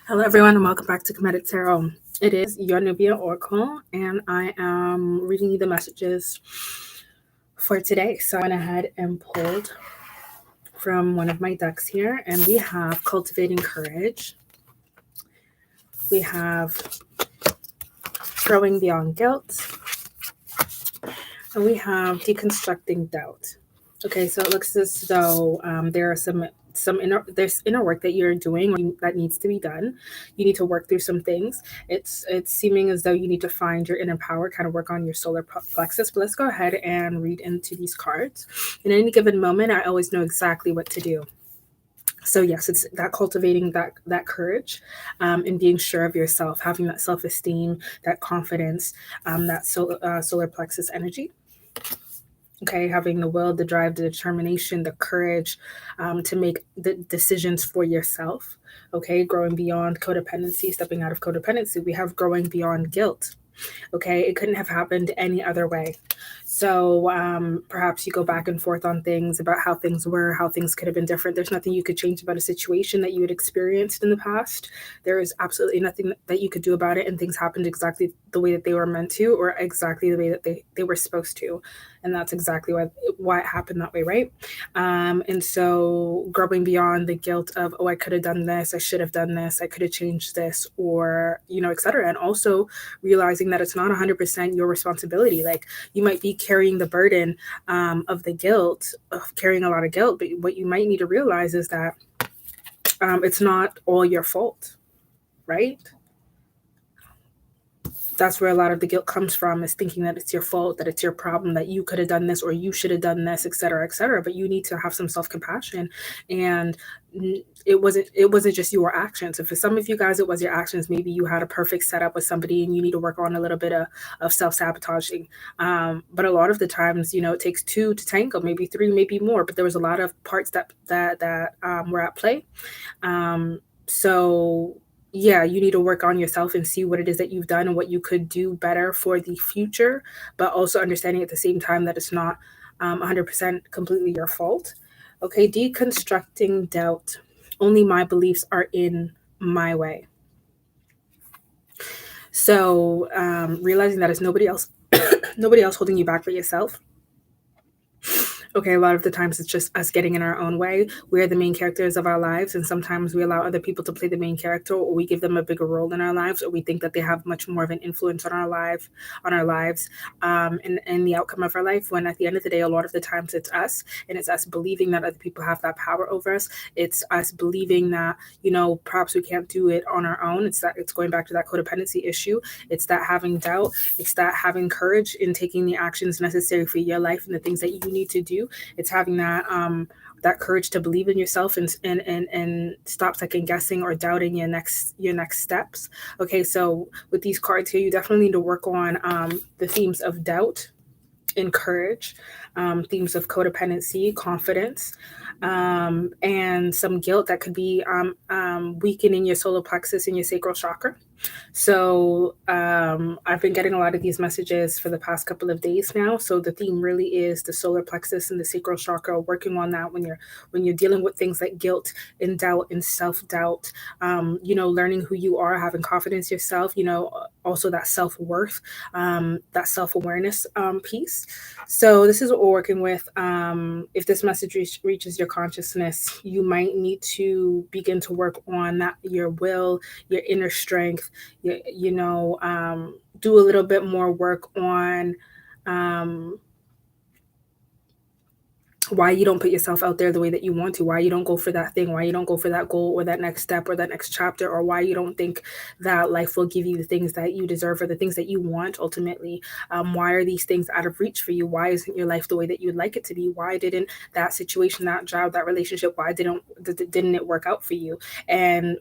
Hello, everyone, and welcome back to Kemetic Tarot. It is your Nubian Oracle, and I am reading you the messages for today. So I went ahead and pulled from one of my decks here, and we have Cultivating Courage. We have Growing Beyond Guilt, and we have Deconstructing Doubt. Okay, so it looks as though there are there's inner work that you're doing that needs to be done. You need to work through some things. It's seeming as though you need to find your inner power, kind of work on your solar plexus. But let's go ahead and read into these cards. In any given moment, I always know exactly what to do. So yes, it's that cultivating that courage, and being sure of yourself, having that self-esteem, that confidence, that solar plexus energy. Okay, having the will, the drive, the determination, the courage, to make the decisions for yourself. Okay, growing beyond codependency, stepping out of codependency. We have growing beyond guilt. Okay, it couldn't have happened any other way. So perhaps you go back and forth on things about how things were, how things could have been different. There's nothing you could change about a situation that you had experienced in the past. There is absolutely nothing that you could do about it, and things happened exactly the way that they were meant to, or exactly the way that they were supposed to. And that's exactly why it happened that way, right? And so growing beyond the guilt of, oh, I could have done this, I should have done this, I could have changed this, or, etc. And also realizing that it's not 100% your responsibility. Like, you might be carrying the burden of the guilt, of carrying a lot of guilt, but what you might need to realize is that it's not all your fault, right? That's where a lot of the guilt comes from, is thinking that it's your fault, that it's your problem, that you could have done this or you should have done this, etc., etc. But you need to have some self-compassion. And it wasn't just your actions. And for some of you guys, it was your actions. Maybe you had a perfect setup with somebody and you need to work on a little bit of self-sabotaging. But a lot of the times, it takes two to tango, maybe three, maybe more. But there was a lot of parts that were at play. So yeah, you need to work on yourself and see what it is that you've done and what you could do better for the future, but also understanding at the same time that it's not 100% completely your fault. Okay, deconstructing doubt. Only my beliefs are in my way. So realizing that it's nobody else, nobody else holding you back but yourself. Okay, a lot of the times it's just us getting in our own way. We're the main characters of our lives, and sometimes we allow other people to play the main character, or we give them a bigger role in our lives, or we think that they have much more of an influence on our lives, and the outcome of our life. When at the end of the day, a lot of the times it's us, and it's us believing that other people have that power over us. It's us believing that perhaps we can't do it on our own. It's going back to that codependency issue. It's that having doubt. It's that having courage in taking the actions necessary for your life and the things that you need to do. It's having that courage to believe in yourself and stop second guessing or doubting your next steps. Okay, so with these cards here, you definitely need to work on the themes of doubt and courage, themes of codependency, confidence, and some guilt that could be weakening your solar plexus and your sacral chakra. So I've been getting a lot of these messages for the past couple of days now. So the theme really is the solar plexus and the sacral chakra, working on that when you're dealing with things like guilt and doubt and self-doubt, learning who you are, having confidence in yourself, also that self-worth, that self-awareness piece. So this is what we're working with. If this message reaches your consciousness, you might need to begin to work on that, your will, your inner strength, do a little bit more work on why you don't put yourself out there the way that you want to, why you don't go for that thing, why you don't go for that goal or that next step or that next chapter, or why you don't think that life will give you the things that you deserve or the things that you want ultimately. Why are these things out of reach for you? Why isn't your life the way that you'd like it to be? Why didn't that situation, that job, that relationship, why didn't it work out for you? And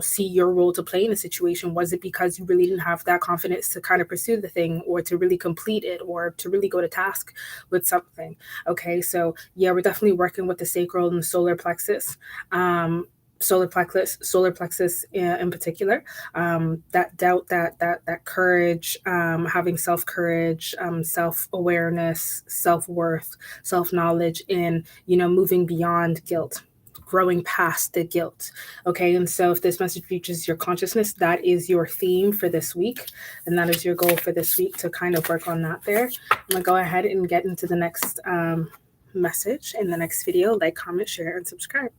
see your role to play in the situation. Was it because you really didn't have that confidence to kind of pursue the thing, or to really complete it, or to really go to task with something? Okay, so yeah, we're definitely working with the sacral and the solar plexus. Solar plexus in particular, that doubt, that courage, having self-courage, self-awareness, self-worth, self-knowledge, in moving beyond guilt. growing past the guilt. Okay, and so if this message reaches your consciousness, that is your theme for this week, and that is your goal for this week, to kind of work on that there. I'm gonna go ahead and get into the next message in the next video. Like, comment, share, and subscribe.